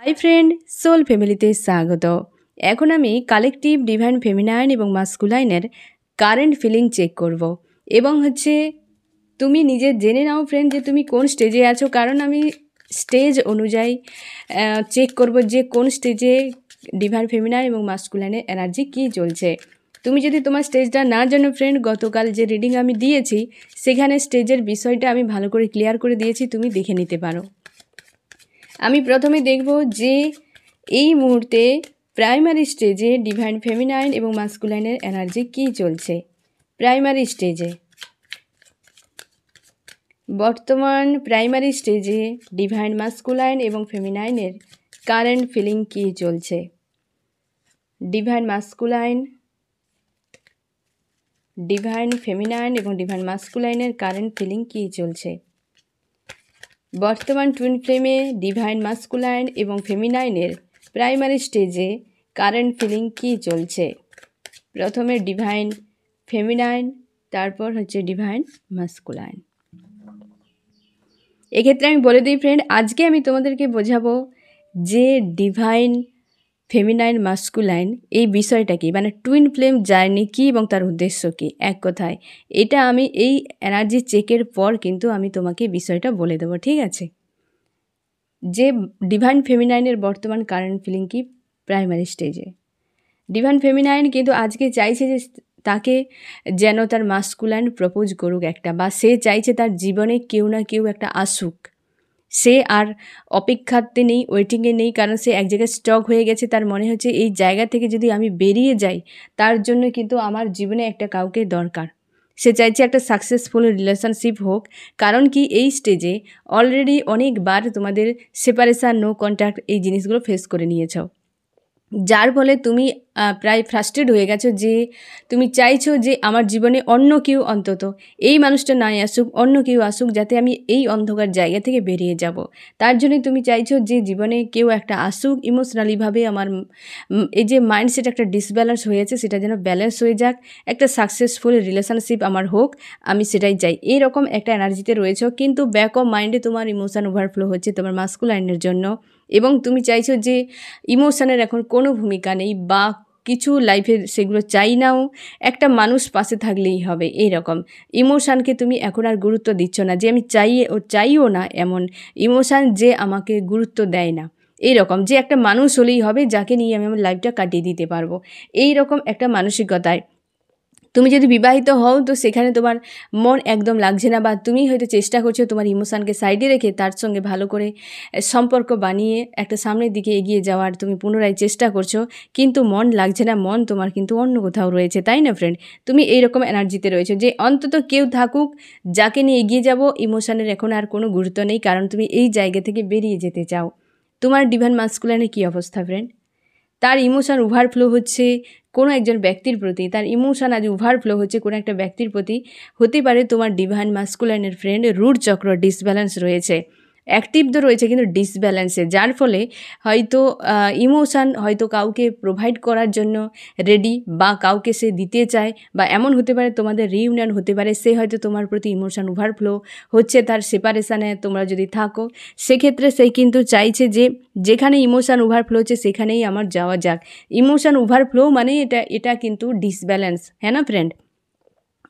Hi friend, soul ফ্যামিলিতে স্বাগত। এখন আমি কালেকটিভ ডিভাইন ফেমিনাইন এবং মাস্কুলাইনের কারেন্ট ফিলিং চেক করব এবং তুমি নিজে জেনে নাও ফ্রেন্ড যে তুমি কোন স্টেজে আছো, কারণ আমি স্টেজ অনুযায়ী চেক করব যে কোন স্টেজে ডিভাইন ফেমিনাইন এবং মাস্কুলাইনের এনার্জি কী চলছে। তুমি যদি তোমার স্টেজটা না জানো ফ্রেন্ড, গতকাল যে রিডিং আমি দিয়েছি সেখানে স্টেজের বিষয়টা আমি ভালো করে ক্লিয়ার করে দিয়েছি, তুমি দেখে নিতে পারো। আমি প্রথমে দেখব যে এই মুহূর্তে প্রাইমারি স্টেজে ডিভাইন ফেমিনাইন এবং মাস্কুলাইনের এনার্জি কী চলছে। প্রাইমারি স্টেজে বর্তমান প্রাইমারি স্টেজে ডিভাইন মাস্কুলাইন এবং ফেমিনাইনের কারেন্ট ফিলিং কী চলছে। ডিভাইন মাস্কুলাইন, ডিভাইন ফেমিনাইন এবং ডিভাইন মাস্কুলাইনের কারেন্ট ফিলিং কী চলছে। বর্তমান টুইন ফ্লেমে ডিভাইন মাস্কুলাইন এবং ফেমিনাইনের প্রাইমারি স্টেজে কারেন্ট ফিলিং কী চলছে। প্রথমে ডিভাইন ফেমিনাইন, তারপর ডিভাইন মাস্কুলাইন। এক্ষেত্রে আমি বলে দিই ফ্রেন্ড, আজকে আমি তোমাদেরকে বোঝাবো যে ডিভাইন ফেমিনাইন মাস্কুলাইন এই বিষয়টা কী, মানে টুইন ফ্লেম জার্নি কী এবং তার উদ্দেশ্য কী। এক কথায় এটা আমি এই এনার্জি চেকের পর কিন্তু আমি তোমাকে বিষয়টা বলে দেবো, ঠিক আছে। যে ডিভাইন ফেমিনাইনের বর্তমান কারেন্ট ফিলিং কি প্রাইমারি স্টেজে। ডিভাইন ফেমিনাইন কিন্তু আজকে চাইছে যে তাকে যেন তার মাস্কুলাইন প্রপোজ করুক একটা, বা সে চাইছে তার জীবনে কেউ না কেউ একটা আসুক। সে আর অপেক্ষাতে নেই, ওয়েটিংয়ে নেই, কারণ সে এক জায়গায় স্টক হয়ে গেছে। তার মনে হচ্ছে এই জায়গা থেকে যদি আমি বেরিয়ে যাই, তার জন্য কিন্তু আমার জীবনে একটা কাউকে দরকার। সে চাইছে একটা সাকসেসফুল রিলেশনশিপ হোক, কারণ কি এই স্টেজে অলরেডি অনেকবার তোমাদের সেপারেশান, নো কন্ট্যাক্ট এই জিনিসগুলো ফেস করে নিয়েছ, যার ফলে তুমি প্রায় ফ্রাস্ট্রেট হয়ে গেছো। যে তুমি চাইছো যে আমার জীবনে অন্য কেউ, অন্তত এই মানুষটা নাই আসুক, অন্য কেউ আসুক, যাতে আমি এই অন্ধকার জায়গা থেকে বেরিয়ে যাব। তার জন্য তুমি চাইছো যে জীবনে কেউ একটা আসুক, ইমোশনালিভাবে আমার এই যে মাইন্ডসেট একটা ডিসব্যালেন্স হয়েছে সেটা যেন ব্যালেন্স হয়ে যাক, একটা সাকসেসফুল রিলেশনশিপ আমার হোক, আমি সেটাই চাই। এইরকম একটা এনার্জিতে রয়েছো, কিন্তু ব্যাক অফ মাইন্ডে তোমার ইমোশন ওভারফ্লো হচ্ছে তোমার মাস্কুলাইনের জন্য, এবং তুমি চাইছো যে ইমোশনের এখন কোনো ভূমিকা নেই বা কিছু লাইফে সেগুলো চাই নাও, একটা মানুষ পাশে থাকলেই হবে। এইরকম ইমোশানকে তুমি এখন আর গুরুত্ব দিচ্ছ না, যে আমি চাইও না এমন ইমোশান যে আমাকে গুরুত্ব দেয় না। এইরকম যে একটা মানুষ হলেই হবে যাকে নিয়ে আমি আমার লাইফটা কাটিয়ে দিতে পারবো, এইরকম একটা মানসিকতায় তুমি যদি বিবাহিত হও তো সেখানে তোমার মন একদম লাগছে না, বা তুমি হয়তো চেষ্টা করছো তোমার ইমোশানকে সাইডে রেখে তার সঙ্গে ভালো করে সম্পর্ক বানিয়ে একটা সামনের দিকে এগিয়ে যাওয়ার তুমি পুনরায় চেষ্টা করছো, কিন্তু মন লাগছে না, মন তোমার কিন্তু অন্য কোথাও রয়েছে, তাই না ফ্রেন্ড? তুমি এইরকম এনার্জিতে রয়েছো যে অন্তত কেউ থাকুক যাকে নিয়ে এগিয়ে যাব, ইমোশানের এখন আর কোনো গুরুত্ব নেই, কারণ তুমি এই জায়গা থেকে বেরিয়ে যেতে চাও। তোমার ডিভাইন মাস্কুলাইনের কী অবস্থা ফ্রেন্ড? তার ইমোশান ওভারফ্লো হচ্ছে কোনো একজন ব্যক্তির প্রতি, তার ইমোশান আজ ওভারফ্লো হচ্ছে কোনো একটা ব্যক্তির প্রতি। হতে পারে তোমার ডিভাইন মাস্কুলাইনের ফ্রেন্ড রুট চক্র ডিসব্যালেন্স রয়েছে, অ্যাক্টিভ তো রয়েছে কিন্তু ডিসব্যালেন্সে, যার ফলে হয়তো ইমোশান হয়তো কাউকে প্রোভাইড করার জন্য রেডি, বা কাউকে সে দিতে চায়, বা এমন হতে পারে তোমাদের রিইউনিয়ন হতে পারে, সে হয়তো তোমার প্রতি ইমোশান ওভারফ্লো হচ্ছে তার সেপারেশানে তোমরা যদি থাকো, সেক্ষেত্রে সে কিন্তু চাইছে যে যেখানে ইমোশান ওভারফ্লো হচ্ছে সেখানেই আমার যাওয়া যাক। ইমোশান ওভারফ্লো মানে এটা কিন্তু ডিসব্যালেন্স, হ্যাঁ না ফ্রেন্ড?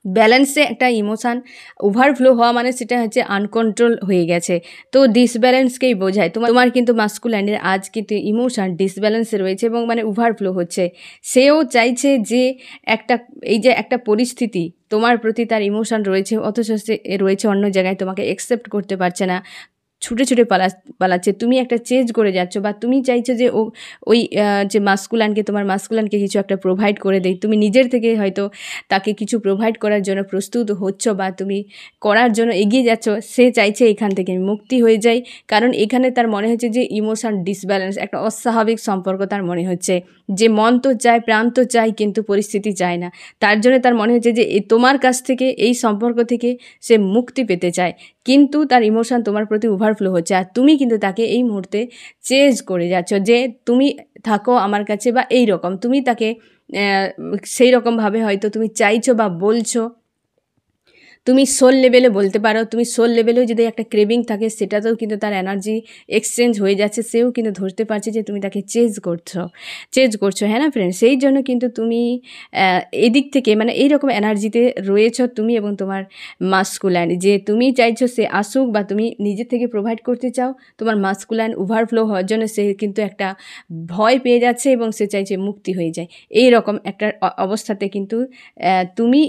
ব্যালেন্সে একটা ইমোশান ওভারফ্লো হওয়া মানে সেটা আনকন্ট্রোল হয়ে গেছে, তো ডিসব্যালেন্সকেই বোঝায়। তোমার কিন্তু মাস্কুলাইনের আজ কিন্তু ইমোশান ডিসব্যালেন্সে রয়েছে এবং মানে ওভারফ্লো হচ্ছে। সেও চাইছে যে এই যে একটা পরিস্থিতি তোমার প্রতি তার ইমোশান রয়েছে, অথচ সে রয়েছে অন্য জায়গায়, তোমাকে অ্যাকসেপ্ট করতে পারছে না, ছুটে ছুটে পালাচ্ছে। তুমি একটা চেঞ্জ করে যাচ্ছ, বা তুমি চাইছো যে ওই যে তোমার মাস্কুলানকে কিছু একটা প্রোভাইড করে দেয়। তুমি নিজের থেকে হয়তো তাকে কিছু প্রোভাইড করার জন্য প্রস্তুত হচ্ছ, বা তুমি করার জন্য এগিয়ে যাচ্ছ। সে চাইছে এখান থেকে মুক্তি হয়ে যাই, কারণ এখানে তার মনে হচ্ছে যে ইমোশান ডিসব্যালেন্স, একটা অস্বাভাবিক সম্পর্ক তার মনে হচ্ছে, যে মন তো চায়, প্রাণ তো চায়, কিন্তু পরিস্থিতি চায় না। তার জন্য তার মনে হচ্ছে যে তোমার কাছ থেকে, এই সম্পর্ক থেকে সে মুক্তি পেতে চায়, কিন্তু তার ইমোশান তোমার প্রতি ওভারফ্লো হচ্ছে, আর তুমি কিন্তু তাকে এই মুহূর্তে চেঞ্জ করে যাচ্ছ যে তুমি থাকো আমার কাছে, বা এই রকম তুমি তাকে সেই রকমভাবে হয়তো তুমি চাইছো বা বলছো। তুমি সোল লেভেলে বলতে পারো, তুমি সোল লেভেলেও যদি একটা ক্রেভিং থাকে সেটাতেও কিন্তু তার এনার্জি এক্সচেঞ্জ হয়ে যাচ্ছে, সেও কিন্তু ধরতে পারছে যে তুমি তাকে চেঞ্জ করছো, হ্যাঁ না ফ্রেন্ড? সেই জন্য কিন্তু তুমি এদিক থেকে মানে এইরকম এনার্জিতে রয়েছো তুমি এবং তোমার মাস্কুলাইন, যে তুমি চাইছো সে আসুক বা তুমি নিজে থেকে প্রোভাইড করতে চাও, তোমার মাস্কুলাইন ওভারফ্লো হওয়ার জন্য সে কিন্তু একটা ভয় পেয়ে যাচ্ছে এবং সে চাইছে মুক্তি হয়ে যায়। এই রকম একটা অবস্থাতে কিন্তু তুমি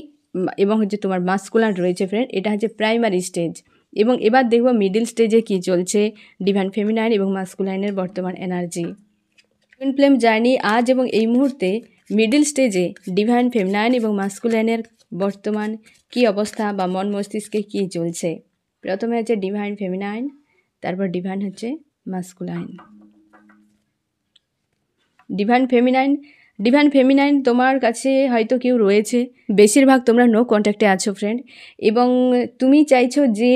এবং হচ্ছে তোমার মাস্কুলার রয়েছে ফ্রেন্ড। এটা হচ্ছে প্রাইমারি স্টেজ। এবং এবার দেখব মিডিল স্টেজে কি চলছে ডিভাইন ফেমিনাইন এবং মাস্কুলাইনের বর্তমান এনার্জি। টুইন ফ্লেম জার্নি আজ এবং এই মুহূর্তে মিডিল স্টেজে ডিভাইন ফেমিনাইন এবং মাস্কুলাইনের বর্তমান কি অবস্থা বা মন মস্তিষ্কে কি চলছে। প্রথমে হচ্ছে ডিভাইন ফেমিনাইন, তারপর ডিভাইন হচ্ছে মাস্কুলাইন। ডিভাইন ফেমিনাইন তোমার কাছে হয়তো কেউ রয়েছে, বেশিরভাগ তোমরা নো কন্ট্যাক্টে আছো ফ্রেন্ড, এবং তুমি চাইছো যে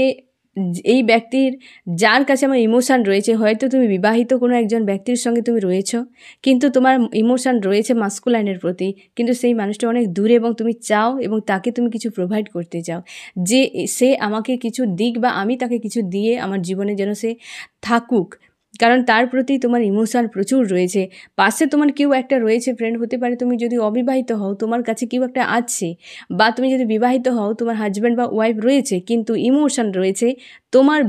এই ব্যক্তির যার কাছে আমার ইমোশান রয়েছে, হয়তো তুমি বিবাহিত কোনো একজন ব্যক্তির সঙ্গে তুমি রয়েছো, কিন্তু তোমার ইমোশান রয়েছে মাস্কুলাইনের প্রতি, কিন্তু সেই মানুষটা অনেক দূরে এবং তুমি চাও এবং তাকে তুমি কিছু প্রোভাইড করতে চাও, যে সে আমাকে কিছু দিক বা আমি তাকে কিছু দিয়ে আমার জীবনে যেন সে থাকুক, কারণ তার প্রতি তোমার ইমোশান প্রচুর রয়েছে। পাশে তোমার কেউ একটা রয়েছে ফ্রেন্ড, হতে পারে তুমি যদি অবিবাহিত হও তোমার কাছে কেউ একটা আছে, বা তুমি যদি বিবাহিত হও তোমার হাজব্যান্ড বা ওয়াইফ রয়েছে, কিন্তু ইমোশান রয়েছে তোমার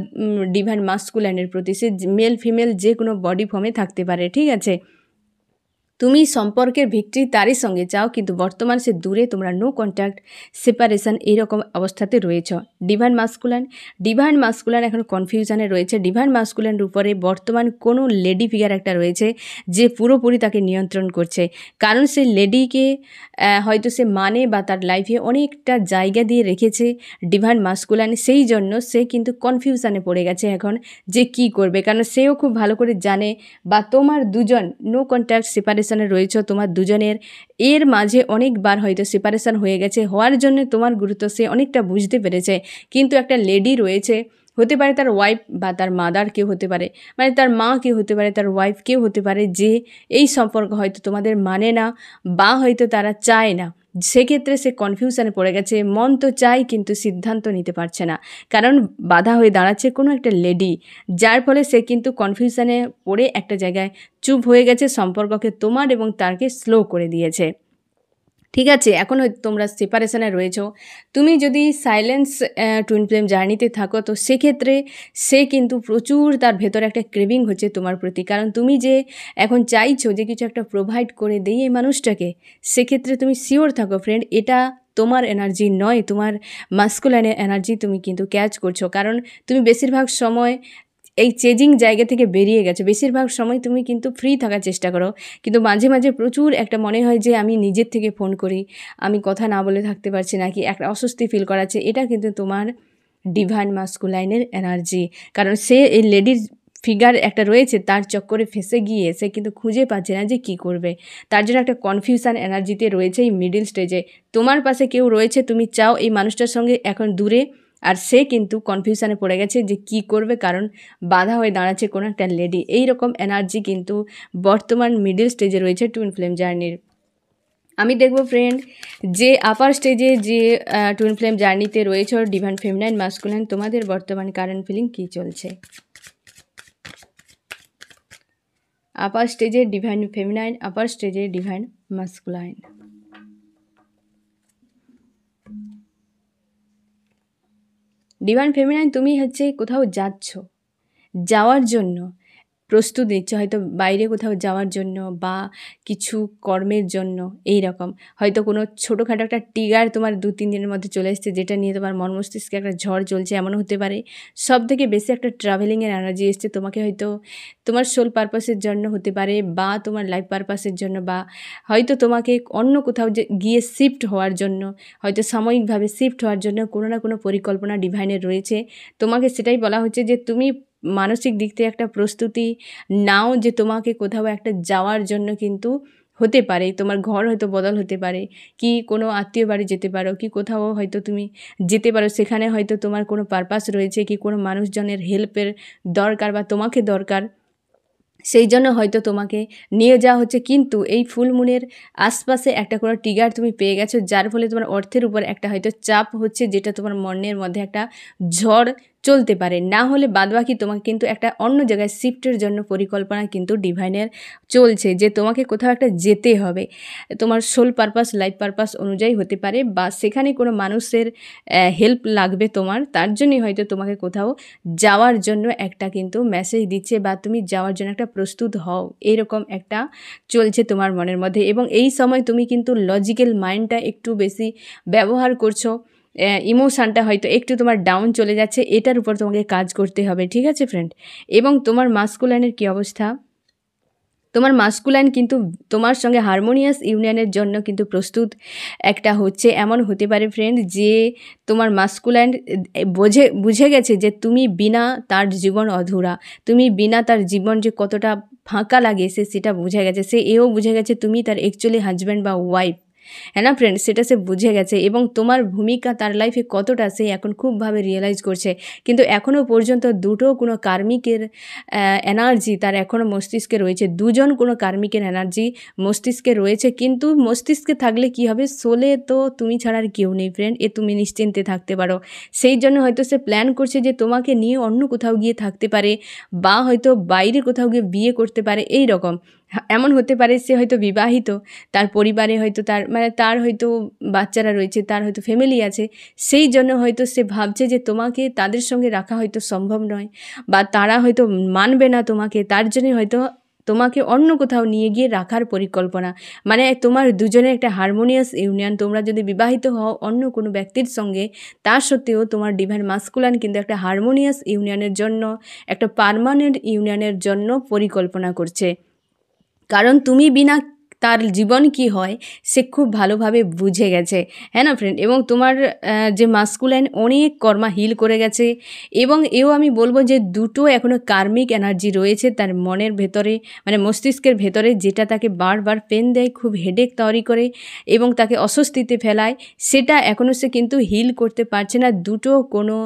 ডিভাইন মাস্কুলাইনের প্রতি। সে মেল ফিমেল যে কোনো বডি ফর্মে থাকতে পারে, ঠিক আছে? তুমি সম্পর্কের ভিক্টরি তারই সঙ্গে চাও, কিন্তু বর্তমান সে দূরে, তোমরা নো কন্ট্যাক্ট, সেপারেশন এইরকম অবস্থাতে রয়েছ। ডিভাইন মাস্কুলাইন এখন কনফিউশনে রয়েছে। ডিভাইন মাস্কুলাইনের উপরে বর্তমান কোনো লেডি ফিগার একটা রয়েছে যে পুরোপুরি তাকে নিয়ন্ত্রণ করছে, কারণ সে লেডিকে হয়তো সে মানে বা তার লাইফে অনেকটা জায়গা দিয়ে রেখেছে ডিভাইন মাস্কুলাইন, সেই জন্য সে কিন্তু কনফিউশনে পড়ে গেছে এখন যে কি করবে, কারণ সেও খুব ভালো করে জানে বা তোমার দুজন নো কন্ট্যাক্ট সেপারেশনে রয়েছে, তোমার দুজনের এর মাঝে অনেকবার হয়তো সেপারেশন হয়ে গেছে, হওয়ার জন্য তোমার গুরুত্ব সে অনেকটা বুঝতে পেরেছে, কিন্তু একটা লেডি রয়েছে, হতে পারে তার ওয়াইফ বা তার মাদার কেউ হতে পারে, মানে তার মা কেউ হতে পারে, তার ওয়াইফ কেউ হতে পারে, যে এই সম্পর্ক হয়তো তোমাদের মানে না বা হয়তো তারা চায় না, সেক্ষেত্রে সে কনফিউশনে পড়ে গেছে। মন তো চাই কিন্তু সিদ্ধান্ত নিতে পারছে না, কারণ বাধা হয়ে দাঁড়াচ্ছে কোনো একটা লেডি, যার ফলে সে কিন্তু কনফিউশনে পড়ে একটা জায়গায় চুপ হয়ে গেছে, সম্পর্ককে তোমার এবং তারকে স্লো করে দিয়েছে। ঠিক আছে, এখন তোমরা সেপারেশনে রয়েছো। তুমি যদি সাইলেন্স টুইন ফ্লেম জার্নিতে থাকো, তো সেক্ষেত্রে সে কিন্তু প্রচুর তার ভেতরে একটা ক্রেভিং হচ্ছে তোমার প্রতি, কারণ তুমি যে এখন চাইছো যে কিছু একটা প্রোভাইড করে দিই এই মানুষটাকে, সেক্ষেত্রে তুমি শিওর থাকো ফ্রেন্ড, এটা তোমার এনার্জি নয়, তোমার মাস্কুলাইনের এনার্জি তুমি কিন্তু ক্যাচ করছো, কারণ তুমি বেশিরভাগ সময় এই চেজিং জায়গা থেকে বেরিয়ে গেছো। বেশিরভাগ সময় তুমি কিন্তু ফ্রি থাকার চেষ্টা করো, কিন্তু মাঝে মাঝে প্রচুর একটা মনে হয় যে আমি নিজের থেকে ফোন করি, আমি কথা না বলে থাকতে পারছি না, কি একটা অস্বস্তি ফিল করাচ্ছে, এটা কিন্তু তোমার ডিভাইন মাস্কুলাইনের এনার্জি, কারণ সে এই লেডির ফিগার একটা রয়েছে তার চক্করে ফেঁসে গিয়ে সে কিন্তু খুঁজে পাচ্ছে না যে কী করবে, তার জন্য একটা কনফিউশন এনার্জিতে রয়েছে এই মিডিল স্টেজে। তোমার পাশে কেউ রয়েছে, তুমি চাও এই মানুষটার সঙ্গে এখন দূরে, আর সে কিন্তু কনফিউশনে পড়ে গেছে যে কি করবে, কারণ বাধা হয়ে দাঁড়াচ্ছে কোনো একটা লেডি। এই রকম এনার্জি কিন্তু বর্তমান মিডিল স্টেজে রয়েছে টুইন ফ্লেম জার্নির। আমি দেখব ফ্রেন্ড যে আপার স্টেজে যে টুইন ফ্লেম জার্নিতে রয়েছে ডিভাইন ফেমিনাইন মাস্কুলাইন, তোমাদের বর্তমান কারেন্ট ফিলিং কী চলছে। আপার স্টেজে ডিভাইন ফেমিনাইন, আপার স্টেজে ডিভাইন মাস্কুলাইন। ডিভাইন ফেমিনাইন তুমি হচ্ছে কোথাও যাওয়ার জন্য প্রস্তুত নিচ্ছে, হয়তো বাইরে কোথাও যাওয়ার জন্য বা কিছু কর্মের জন্য, এই রকম হয়তো কোনো ছোটোখাটো একটা ট্রিগার তোমার 2-3 দিনের মধ্যে চলে এসছে, যেটা নিয়ে তোমার মন মস্তিষ্কে একটা ঝড় চলছে, এমনও হতে পারে। সব থেকে বেশি একটা ট্রাভেলিংয়ের এনার্জি এসছে তোমাকে, হয়তো তোমার সোল পারপাসের জন্য হতে পারে বা তোমার লাইফ পারপাসের জন্য, বা হয়তো তোমাকে অন্য কোথাও যে গিয়ে শিফট হওয়ার জন্য, হয়তো সাময়িকভাবে শিফট হওয়ার জন্য কোনো না কোনো পরিকল্পনা ডিভাইনের রয়েছে। তোমাকে সেটাই বলা হচ্ছে যে তুমি মানসিক দিক থেকে একটা প্রস্তুতি নাও, যে তোমাকে কোথাও একটা যাওয়ার জন্য কিন্তু হতে পারে, তোমার ঘর হয়তো বদল হতে পারে, কি কোনো আত্মীয় বাড়ি যেতে পারো, কি কোথাও হয়তো তুমি যেতে পারো, সেখানে হয়তো তোমার কোনো পারপাস রয়েছে, কি কোনো মানুষজনের হেল্পের দরকার বা তোমাকে দরকার, সেই জন্য হয়তো তোমাকে নিয়ে যাওয়া হচ্ছে, কিন্তু এই ফুল মুনের আশপাশে একটা কোনো ট্রিগার তুমি পেয়ে গেছো, যার ফলে তোমার অর্থের উপর একটা হয়তো চাপ হচ্ছে, যেটা তোমার মনের মধ্যে একটা ঝড় চলতে পারে। না হলে বাদবাকি তোমাকে কিন্তু একটা অন্য জায়গায় শিফটের জন্য পরিকল্পনা কিন্তু ডিভাইনের চলছে, যে তোমাকে কোথাও একটা যেতে হবে। তোমার সোল পারপাস, লাইফ পারপাস অনুযায়ী হতে পারে, বা সেখানে কোনো মানুষের হেল্প লাগবে তোমার, তার জন্যই হয়তো তোমাকে কোথাও যাওয়ার জন্য একটা কিন্তু মেসেজ দিচ্ছে, বা তুমি যাওয়ার জন্য একটা প্রস্তুত হও, এরকম একটা চলছে তোমার মনের মধ্যে। এবং এই সময় তুমি কিন্তু লজিক্যাল মাইন্ডটা একটু বেশি ব্যবহার করছো, ইমোশানটা হয়তো একটু তোমার ডাউন চলে যাচ্ছে, এটার উপর তোমাকে কাজ করতে হবে, ঠিক আছে ফ্রেন্ড। এবং তোমার মাস্কুলাইনের কী অবস্থা? তোমার মাস্কুলাইন কিন্তু তোমার সঙ্গে হারমোনিয়াস ইউনিয়নের জন্য কিন্তু প্রস্তুত একটা হচ্ছে। এমন হতে পারে ফ্রেন্ড যে তোমার মাস্কুলাইন বুঝে গেছে যে তুমি বিনা তার জীবন অধুরা, তুমি বিনা তার জীবন যে কতটা ফাঁকা লাগে সেটা বুঝে গেছে। সে এও বুঝে গেছে তুমি তার অ্যাকচুয়ালি হাজব্যান্ড বা ওয়াইফ, হ্যাঁ না ফ্রেন্ড, সেটা সে বুঝে গেছে। এবং তোমার ভূমিকা তার লাইফে কতটা সে এখন খুবভাবে রিয়েলাইজ করছে। কিন্তু এখনও পর্যন্ত দুটো কোনো কার্মিকের এনার্জি তার এখনও মস্তিষ্কে রয়েছে, দুজন কোনো কার্মিকের এনার্জি মস্তিষ্কে রয়েছে। কিন্তু মস্তিষ্কে থাকলে কি হবে, সোলে তো তুমি ছাড়া আর কেউ নেই ফ্রেন্ড, এ তুমি নিশ্চিন্তে থাকতে পারো। সেই জন্য হয়তো সে প্ল্যান করছে যে তোমাকে নিয়ে অন্য কোথাও গিয়ে থাকতে পারে, বা হয়তো বাইরে কোথাও গিয়ে বিয়ে করতে পারে, এই রকম। এমন হতে পারে সে হয়তো বিবাহিত, তার পরিবারে হয়তো তার হয়তো বাচ্চারা রয়েছে, তার হয়তো ফ্যামিলি আছে, সেই জন্য হয়তো সে ভাবছে যে তোমাকে তাদের সঙ্গে রাখা হয়তো সম্ভব নয়, বা তারা হয়তো মানবে না তোমাকে, তার জন্যই হয়তো তোমাকে অন্য কোথাও নিয়ে গিয়ে রাখার পরিকল্পনা। মানে তোমার দুজনের একটা হারমোনিয়াস ইউনিয়ন, তোমরা যদি বিবাহিত হও অন্য কোনো ব্যক্তির সঙ্গে, তার সত্ত্বেও তোমার ডিভাইন মাস্কুলাইন কিন্তু একটা হারমোনিয়াস ইউনিয়নের জন্য, একটা পার্মানেন্ট ইউনিয়নের জন্য পরিকল্পনা করছে। কারণ তুমি বিনা তার জীবন কি হয় সে খুব ভালোভাবে বুঝে গেছে, হ্যাঁ না ফ্রেন্ড। এবং তোমার যে মাস্কুলাইন অনেক কর্মা হিল করে গেছে। এবং এও আমি বলবো যে দুটো এখনও কার্মিক এনার্জি রয়েছে তার মনের ভেতরে, মানে মস্তিষ্কের ভেতরে, যেটা তাকে বারবার পেন দেয়, খুব হেডেক তৈরি করে এবং তাকে অস্বস্তিতে ফেলায়, সেটা এখনও সে কিন্তু হিল করতে পারছে না। দুটো কোনো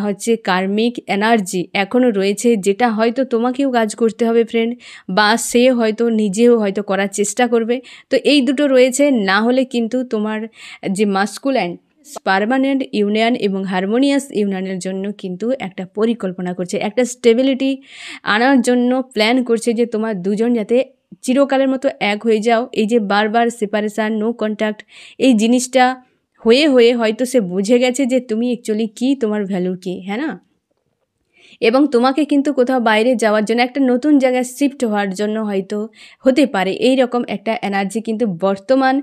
হচ্ছে কার্মিক এনার্জি এখনও রয়েছে, যেটা হয়তো তোমাকেও কাজ করতে হবে ফ্রেন্ড, বা সে হয়তো নিজেও হয়তো করার চেষ্টা করবে। তো এই দুটো রয়েছে, না হলে কিন্তু তোমার যে মাস্কুলাইন পার্মানেন্ট ইউনিয়ন এবং হারমোনিয়াস ইউনিয়নের জন্য কিন্তু একটা পরিকল্পনা করছে, একটা স্টেবিলিটি আনার জন্য প্ল্যান করছে, যে তোমার দুজন যাতে চিরকালের মতো এক হয়ে যাও। এই যে বারবার সেপারেশান, নো কন্ট্যাক্ট, এই জিনিসটা হয়ে হয়তো সে বুঝে গেছে যে তুমি অ্যাকচুয়ালি কী, তোমার ভ্যালু কী, হ্যাঁ না। এবং তোমাকে কিন্তু কোথাও বাইরে যাওয়ার জন্য, একটা নতুন জায়গায় শিফট হওয়ার জন্য হয়তো হতে পারে, এই রকম একটা এনার্জি কিন্তু বর্তমান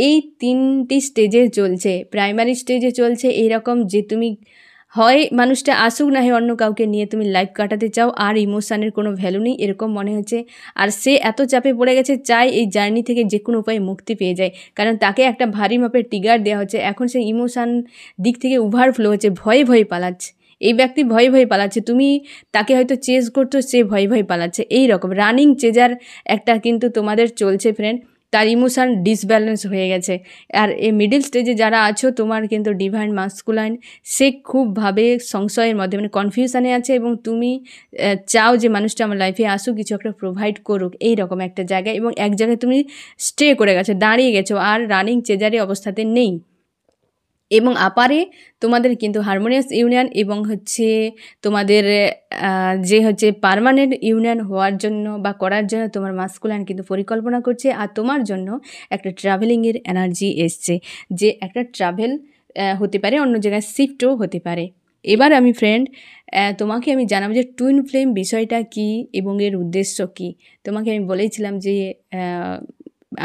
এই 3টি স্টেজে চলছে। প্রাইমারি স্টেজে চলছে এইরকম, যে তুমি হয় মানুষটা আসুক না হয় অন্য কাউকে নিয়ে তুমি লাইফ কাটাতে চাও, আর ইমোশানের কোনো ভ্যালু নেই এরকম মনে হচ্ছে। আর সে এত চাপে পড়ে গেছে, চাই এই জার্নি থেকে যে কোনো উপায়ে মুক্তি পেয়ে যায়, কারণ তাকে একটা ভারী মাপের ট্রিগার দেওয়া হচ্ছে। এখন সে ইমোশান দিক থেকে ওভারফ্লো হচ্ছে, ভয়ে পালাচ্ছে। এই ব্যক্তি ভয়ে পালাচ্ছে, তুমি তাকে হয়তো চেজ করছো, সে ভয়ে পালাচ্ছে, এই রকম রানিং চেজার একটা কিন্তু তোমাদের চলছে ফ্রেন্ড। তার ইমোশান ডিসব্যালেন্স হয়ে গেছে। আর এই মিডিল স্টেজে যারা আছো, তোমার কিন্তু ডিভাইন মাস্কুলাইন সে খুবভাবে সংশয়ের মধ্যে, মানে কনফিউশনে আছে, এবং তুমি চাও যে মানুষটা আমার লাইফে আসুক, কিছু একটা প্রোভাইড করুক, এই রকম একটা জায়গায়। এবং এক জায়গায় তুমি স্টে করে গেছো, দাঁড়িয়ে গেছো, আর রানিং চেজারে অবস্থাতে নেই। এবং আপারে তোমাদের কিন্তু হারমোনিয়াস ইউনিয়ন এবং হচ্ছে তোমাদের যে হচ্ছে পার্মানেন্ট ইউনিয়ন হওয়ার জন্য বা করার জন্য তোমার মাস্কুলাইন কিন্তু পরিকল্পনা করছে। আর তোমার জন্য একটা ট্রাভেলিংয়ের এনার্জি এসছে, যে একটা ট্রাভেল হতে পারে, অন্য জায়গায় শিফটও হতে পারে। এবার আমি ফ্রেন্ড তোমাকে আমি জানাবো যে টুইন ফ্লেম বিষয়টা কী এবং এর উদ্দেশ্য কী। তোমাকে আমি বলেছিলাম যে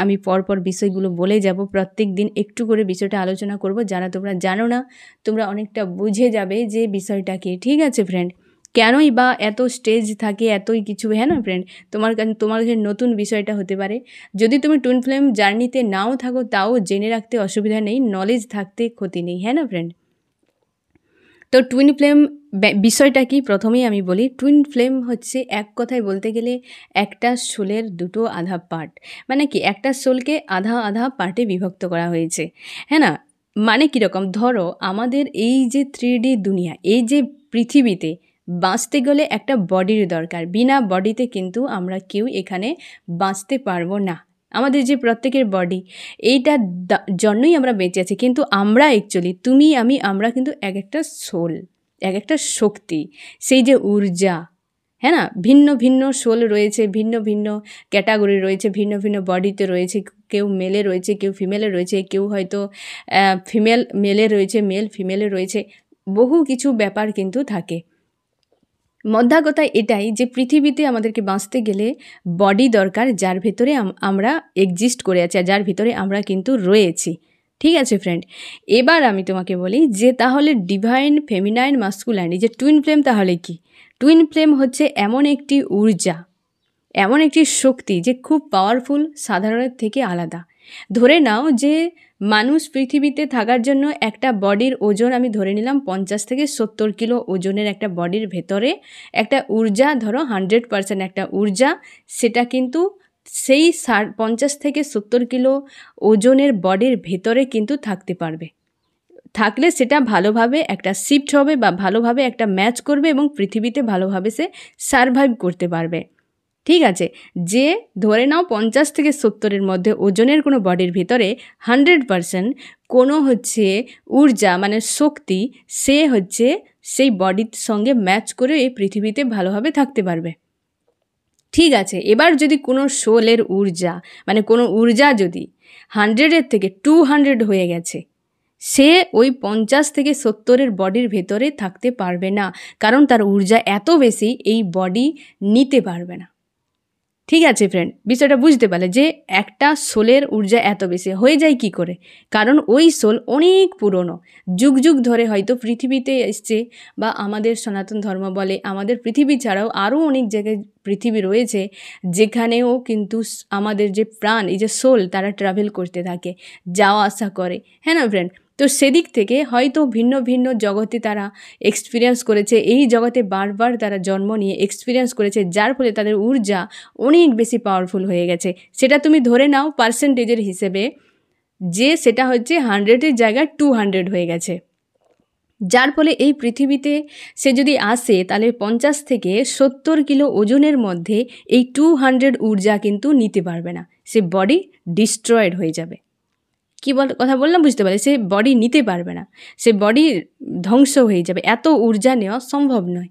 আমি পরপর বিষয়গুলো বলে যাব, প্রত্যেক দিন একটু করে বিষয়টা আলোচনা করব, যারা তোমরা জানো না তোমরা অনেকটা বুঝে যাবে যে বিষয়টা কী, ঠিক আছে ফ্রেন্ড। কেনই বা এত স্টেজ থাকে, এতই কিছু, হ্যাঁ না ফ্রেন্ড। তোমার কাছে নতুন বিষয়টা হতে পারে। যদি তুমি টুইন ফ্লেম জার্নিতে নাও থাকো, তাও জেনে রাখতে অসুবিধা নেই, নলেজ থাকতে ক্ষতি নেই, হ্যাঁ না ফ্রেন্ড। তো টুইন ফ্লেম বিষয়টা কি প্রথমেই আমি বলি। টুইন ফ্লেম হচ্ছে এক কথায় বলতে গেলে একটা সোলের দুটো আধা পার্ট। মানে কি, একটা সোলকে আধা পার্টে বিভক্ত করা হয়েছে, হ্যাঁ না। মানে কীরকম, ধরো আমাদের এই যে 3D দুনিয়া, এই যে পৃথিবীতে বাঁচতে গেলে একটা বডির দরকার, বিনা বডিতে কিন্তু আমরা কেউ এখানে বাঁচতে পারবো না। আমাদের যে প্রত্যেকের বডি, এইটার জন্যই আমরা বেঁচে আছি, কিন্তু আমরা অ্যাকচুয়ালি তুমি আমি আমরা কিন্তু এক একটা সোল, এক একটা শক্তি, সেই যে ঊর্জা, হ্যাঁ না, ভিন্ন ভিন্ন সোল রয়েছে, ভিন্ন ভিন্ন ক্যাটাগরি রয়েছে, ভিন্ন ভিন্ন বডিতে রয়েছে, কেউ মেলে রয়েছে, কেউ ফিমেলে রয়েছে, কেউ হয়তো ফিমেল মেলে রয়েছে, মেল ফিমেলে রয়েছে, বহু কিছু ব্যাপার কিন্তু থাকে। মধ্যা কথা এটাই যে পৃথিবীতে আমাদেরকে বাঁচতে গেলে বডি দরকার, যার ভেতরে আমরা এক্সিস্ট করে আছি, আর যার ভিতরে আমরা কিন্তু রয়েছি। ঠিক আছে ফ্রেন্ড, এবার আমি তোমাকে বলি যে তাহলে ডিভাইন ফেমিনাইন মাস্কুলাইন, এই যে টুইন ফ্লেম তাহলে কি? টুইন ফ্লেম হচ্ছে এমন একটি ঊর্জা, এমন একটি শক্তি যে খুব পাওয়ারফুল, সাধারণের থেকে আলাদা। ধরে নাও যে মানুষ পৃথিবীতে থাকার জন্য একটা বডির ওজন আমি ধরে নিলাম 50 থেকে 70 কিলো ওজনের একটা বডির ভেতরে একটা ঊর্জা, ধরো 100% একটা ঊর্জা, সেটা কিন্তু সেই 50 থেকে 70 কিলো ওজনের বডির ভেতরে কিন্তু থাকতে পারবে। থাকলে সেটা ভালোভাবে একটা শিফট হবে বা ভালোভাবে একটা ম্যাচ করবে এবং পৃথিবীতে ভালোভাবে সে সারভাইভ করতে পারবে। ঠিক আছে, যে ধরে নাও 50 থেকে 70-এর মধ্যে ওজনের কোনো বডির ভিতরে 100% কোনো হচ্ছে ঊর্জা মানে শক্তি, সে হচ্ছে সেই বডির সঙ্গে ম্যাচ করে এই পৃথিবীতে ভালোভাবে থাকতে পারবে। ঠিক আছে, এবার যদি কোনো সোলের ঊর্জা মানে কোনো ঊর্জা যদি 100-এর থেকে 200 হয়ে গেছে, সে ওই 50 থেকে 70-এর বডির ভেতরে থাকতে পারবে না, কারণ তার ঊর্জা এত বেশি এই বডি নিতে পারবে না। ঠিক আছে ফ্রেন্ড, বিষয়টা বুঝতে পারলে যে একটা সোলের ঊর্জা এত বেশি হয়ে যায় কি করে? কারণ ওই সোল অনেক পুরনো, যুগ যুগ ধরে হয়তো পৃথিবীতে এসছে, বা আমাদের সনাতন ধর্ম বলে আমাদের পৃথিবী ছাড়াও আরও অনেক জায়গায় পৃথিবী রয়েছে যেখানেও কিন্তু আমাদের যে প্রাণ, এই যে সোল, তারা ট্রাভেল করতে থাকে, যাওয়া আসা করে, হ্যাঁ না ফ্রেন্ড? তো সেদিক থেকে হয়তো ভিন্ন ভিন্ন জগতে তারা এক্সপিরিয়েন্স করেছে, এই জগতে বারবার তারা জন্ম নিয়ে এক্সপিরিয়েন্স করেছে, যার ফলে তাদের ঊর্জা অনেক বেশি পাওয়ারফুল হয়ে গেছে। সেটা তুমি ধরে নাও পার্সেন্টেজের হিসেবে যে সেটা হচ্ছে 100-এর জায়গায় 200 হয়ে গেছে, যার ফলে এই পৃথিবীতে সে যদি আসে তাহলে 50 থেকে 70 কিলো ওজনের মধ্যে এই 200 ঊর্জা কিন্তু নিতে পারবে না, সে বডি ডিস্ট্রয়েড হয়ে যাবে। কী কথা বললাম বুঝতে পারে? সে বডি নিতে পারবে না, সে বডি ধ্বংস হয়ে যাবে, এত ঊর্জা নেওয়া সম্ভব নয়।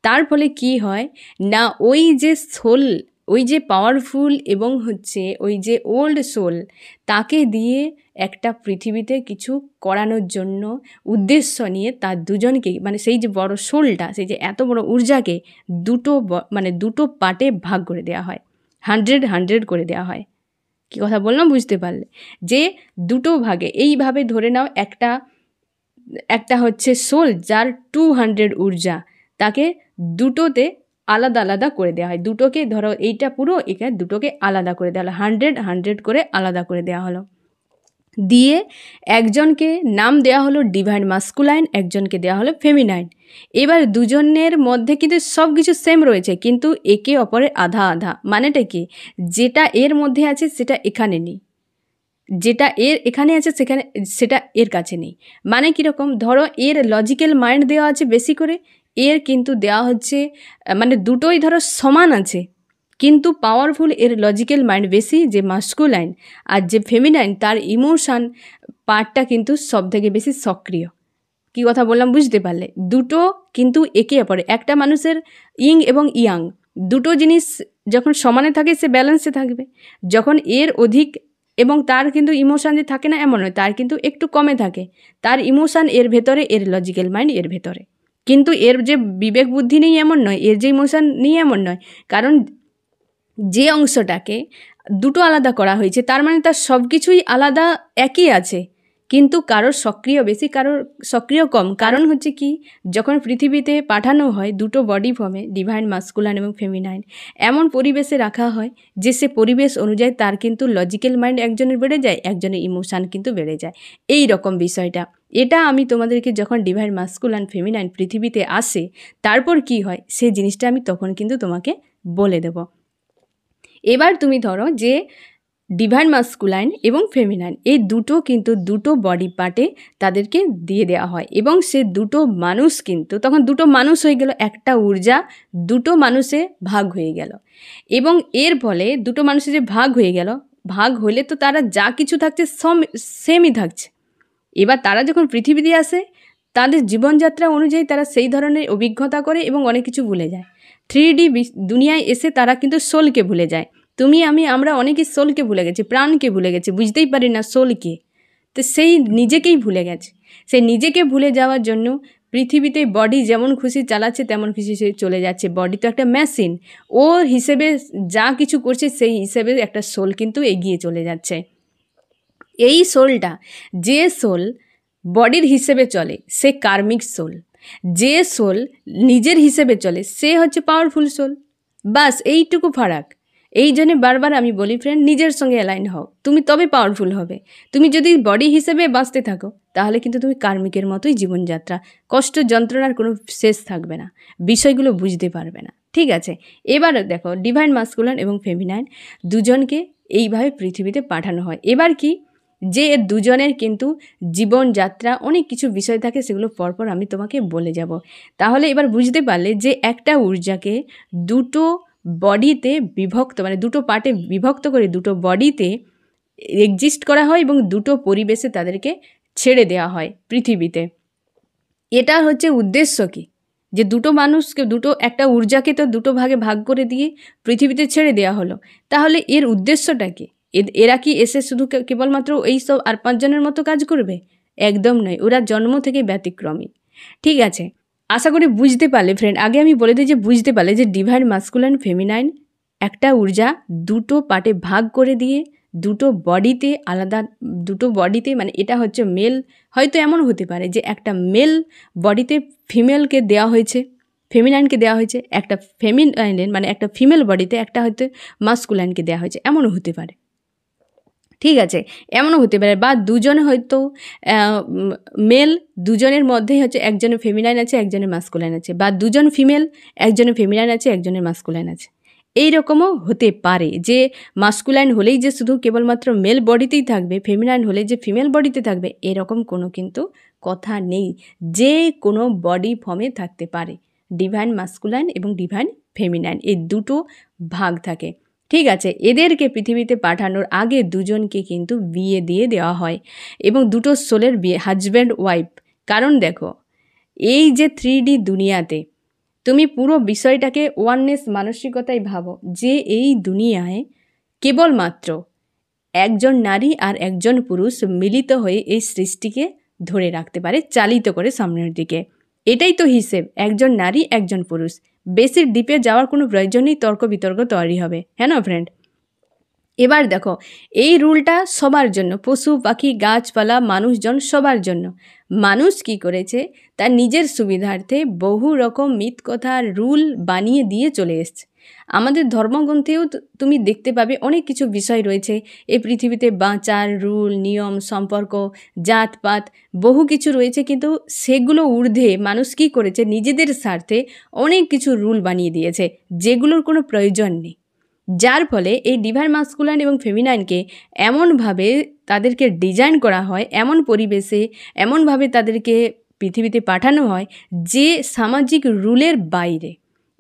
তার ফলে কি হয় না, ওই যে সোল, ওই যে পাওয়ারফুল এবং হচ্ছে ওই যে ওল্ড সোল, তাকে দিয়ে একটা পৃথিবীতে কিছু করানোর জন্য উদ্দেশ্য নিয়ে তার দুজনকে, মানে সেই যে বড় সোলটা, সেই যে এত বড় ঊর্জাকে দুটো পার্টে ভাগ করে দেওয়া হয়, 100 করে দেওয়া হয়। কী কথা বললাম বুঝতে পারলে? যে দুটো ভাগে, এইভাবে ধরে নাও একটা হচ্ছে সোল যার 200 ঊর্জা, তাকে দুটোতে আলাদা আলাদা করে দেওয়া হয়, দুটোকে ধরো এইটা পুরো, এখানে দুটোকে আলাদা করে দেওয়া হলো, 100 করে আলাদা করে দেওয়া হলো, দিয়ে একজনকে নাম দেওয়া হলো ডিভাইন মাস্কুলাইন, একজনকে দেওয়া হলো ফেমিনাইন। এবার দুজনের মধ্যে কিন্তু সব কিছু সেম রয়েছে, কিন্তু একে অপরের আধা আধা। মানেটা কি? যেটা এর মধ্যে আছে সেটা এখানে নেই, যেটা এর এখানে আছে সেটা এর কাছে নেই। মানে কীরকম? ধরো এর লজিক্যাল মাইন্ড দেওয়া আছে বেশি করে, এর কিন্তু দেওয়া হচ্ছে মানে দুটোই ধরো সমান আছে, কিন্তু পাওয়ারফুল এর লজিক্যাল মাইন্ড বেশি, যে মাস্কুলাইন, আর যে ফেমিনাইন তার ইমোশান পার্টটা কিন্তু সব থেকে বেশি সক্রিয়। কী কথা বললাম বুঝতে পারলে? দুটো কিন্তু একে অপরে, একটা মানুষের ইং এবং ইয়াং দুটো জিনিস যখন সমানে থাকে সে ব্যালেন্সে থাকবে, যখন এর অধিক এবং তার কিন্তু ইমোশান যে থাকে না এমন নয়, তার কিন্তু একটু কমে থাকে, তার ইমোশান এর ভেতরে, এর লজিক্যাল মাইন্ড এর ভেতরে, কিন্তু এর যে বিবেক বুদ্ধি নেই এমন নয়, এর যে ইমোশান নেই এমন নয়, কারণ যে অংশটাকে দুটো আলাদা করা হয়েছে তার মানে তার সব কিছুই আলাদা, একই আছে, কিন্তু কারোর সক্রিয় বেশি, কারোর সক্রিয় কম। কারণ হচ্ছে কি, যখন পৃথিবীতে পাঠানো হয় দুটো বডি ফর্মে, ডিভাইন মাস্কুলাইন এবং ফেমিনাইন, এমন পরিবেশে রাখা হয় যে সে পরিবেশ অনুযায়ী তার কিন্তু লজিক্যাল মাইন্ড একজনের বেড়ে যায়, একজনের ইমোশান কিন্তু বেড়ে যায়, এই রকম বিষয়টা। এটা আমি তোমাদেরকে যখন ডিভাইন মাস্কুলাইন ফেমিনাইন পৃথিবীতে আসে তারপর কি হয় সেই জিনিসটা আমি তখন কিন্তু তোমাকে বলে দেব। এবার তুমি ধরো যে ডিভাইন মাস্কুলাইন এবং ফেমিনাইন এই দুটো কিন্তু দুটো বডি পার্টে তাদেরকে দিয়ে দেওয়া হয় এবং সে দুটো মানুষ কিন্তু তখন দুটো মানুষ হয়ে গেল, একটা ঊর্জা দুটো মানুষে ভাগ হয়ে গেল এবং এর ফলে দুটো মানুষের যে ভাগ হয়ে গেল, ভাগ হলে তো তারা যা কিছু থাকছে সেমই থাকছে। এবার তারা যখন পৃথিবীতে আসে তাদের জীবনযাত্রা অনুযায়ী তারা সেই ধরনের অভিজ্ঞতা করে এবং অনেক কিছু ভুলে যায়। 3D দুনিয়ায় এসে তারা কিন্তু সোলকে ভুলে যায়। তুমি আমরা অনেকেই সোলকে ভুলে গেছি, প্রাণকে ভুলে গেছি, বুঝতেই পারি না সোলকে। তো সেই নিজেকেই ভুলে গেছে। সেই নিজেকে ভুলে যাওয়ার জন্য পৃথিবীতে বডি যেমন খুশি চালাচ্ছে তেমন খুশি সে চলে যাচ্ছে। বডি তো একটা মেশিন, ওর হিসেবে যা কিছু করছে সেই হিসেবে একটা সোল কিন্তু এগিয়ে চলে যাচ্ছে। এই সোলটা, যে সোল বডির হিসেবে চলে সে কার্মিক সোল, যে সোল নিজের হিসেবে চলে সে হচ্ছে পাওয়ারফুল সোল। বাস এইটুকু ফারাক। এই জন্যে বারবার আমি বলি ফ্রেন্ড, নিজের সঙ্গে অ্যালাইন হও, তুমি তবে পাওয়ারফুল হবে। তুমি যদি বডি হিসেবে বাঁচতে থাকো তাহলে কিন্তু তুমি কার্মিকের মতোই জীবনযাত্রা, কষ্ট যন্ত্রণার কোনো শেষ থাকবে না, বিষয়গুলো বুঝতে পারবে না। ঠিক আছে, এবার দেখো ডিভাইন মাস্কুলাইন এবং ফেমিনাইন দুজনকে এইভাবে পৃথিবীতে পাঠানো হয়। এবার কি, যে দুজনের কিন্তু জীবনযাত্রা অনেক কিছু বিষয় থাকে, সেগুলো পরপর আমি তোমাকে বলে যাব। তাহলে এবার বুঝতে পারলে যে একটা ঊর্জাকে দুটো বডিতে বিভক্ত, মানে দুটো পার্টে বিভক্ত করে দুটো বডিতে এক্সিস্ট করা হয় এবং দুটো পরিবেশে তাদেরকে ছেড়ে দেওয়া হয় পৃথিবীতে। এটা হচ্ছে উদ্দেশ্য কি, যে দুটো মানুষকে একটা ঊর্জাকে তো দুটো ভাগে ভাগ করে দিয়ে পৃথিবীতে ছেড়ে দেওয়া হলো, তাহলে এর উদ্দেশ্যটা কি? এরা কি এসে শুধু কেবলমাত্র এইসব আর 5 জনের মতো কাজ করবে? একদম নয়, ওরা জন্ম থেকে ব্যতিক্রমী। ঠিক আছে, আশা করি বুঝতে পারলে ফ্রেন্ড। আগে আমি বলে দিই যে বুঝতে পারলে যে ডিভাইন মাস্কুলাইন ফেমিনাইন একটা ঊর্জা দুটো পার্টে ভাগ করে দিয়ে দুটো বডিতে আলাদা, দুটো বডিতে, মানে এটা হচ্ছে মেল, হয়তো এমন হতে পারে যে একটা মেল বডিতে ফিমেলকে দেওয়া হয়েছে, ফেমিনাইনকে দেওয়া হয়েছে, একটা ফেমিনাইনের মানে একটা ফিমেল বডিতে একটা হয়তো মাস্কুলাইনকে দেওয়া হয়েছে, এমনও হতে পারে। ঠিক আছে, এমনও হতে পারে, বা দুজনে হয়তো মেল, দুজনের মধ্যেই হচ্ছে একজনের ফেমিনাইন আছে একজনের মাস্কুলাইন আছে, বা দুজন ফিমেল, একজনের ফেমিনাইন আছে একজনের মাস্কুলাইন আছে। এই রকমও হতে পারে যে মাস্কুলাইন হলেই যে শুধু কেবলমাত্র মেল বডিতেই থাকবে, ফেমিনাইন হলে যে ফিমেল বডিতে থাকবে, এরকম কোনো কিন্তু কথা নেই। যে কোনো বডি ফর্মে থাকতে পারে। ডিভাইন মাস্কুলাইন এবং ডিভাইন ফেমিনাইন এই দুটো ভাগ থাকে। ঠিক আছে, এদেরকে পৃথিবীতে পাঠানোর আগে দুজনকে কিন্তু বিয়ে দিয়ে দেওয়া হয় এবং দুটো সোলের বিয়ে, হাজব্যান্ড ওয়াইফ। কারণ দেখো, এই যে 3D দুনিয়াতে তুমি পুরো বিষয়টাকে ওয়াননেস মানসিকতায় ভাবো, যে এই দুনিয়ায় কেবলমাত্র একজন নারী আর একজন পুরুষ মিলিত হয়ে এই সৃষ্টিকে ধরে রাখতে পারে, চালিত করে সামনের দিকে। এটাই তো হিসেব, একজন নারী একজন পুরুষ। বেশি ডিপে যাওয়ার কোনো প্রয়োজন নেই, তর্ক বিতর্ক তৈরি হবে, হ্যাঁ না ফ্রেন্ড? এবার দেখো, এই রুলটা সবার জন্য, পশু পাখি গাছপালা মানুষজন সবার জন্য। মানুষ কি করেছে, তার নিজের সুবিধার্থে বহু রকম মিথ কথার রুল বানিয়ে দিয়ে চলে এসছে। আমাদের ধর্মগ্রন্থেও তুমি দেখতে পাবে অনেক কিছু বিষয় রয়েছে এই পৃথিবীতে, বাঁচার রুল, নিয়ম, সম্পর্ক, জাতপাত, বহু কিছু রয়েছে, কিন্তু সেগুলো ঊর্ধ্বে মানুষ কী করেছে, নিজেদের স্বার্থে অনেক কিছু রুল বানিয়ে দিয়েছে যেগুলোর কোনো প্রয়োজন নেই। যার ফলে এই ডিভাইন মাস্কুলাইন এবং ফেমিনাইনকে এমনভাবে তাদেরকে ডিজাইন করা হয়, এমন পরিবেশে এমনভাবে তাদেরকে পৃথিবীতে পাঠানো হয় যে সামাজিক রুলের বাইরে।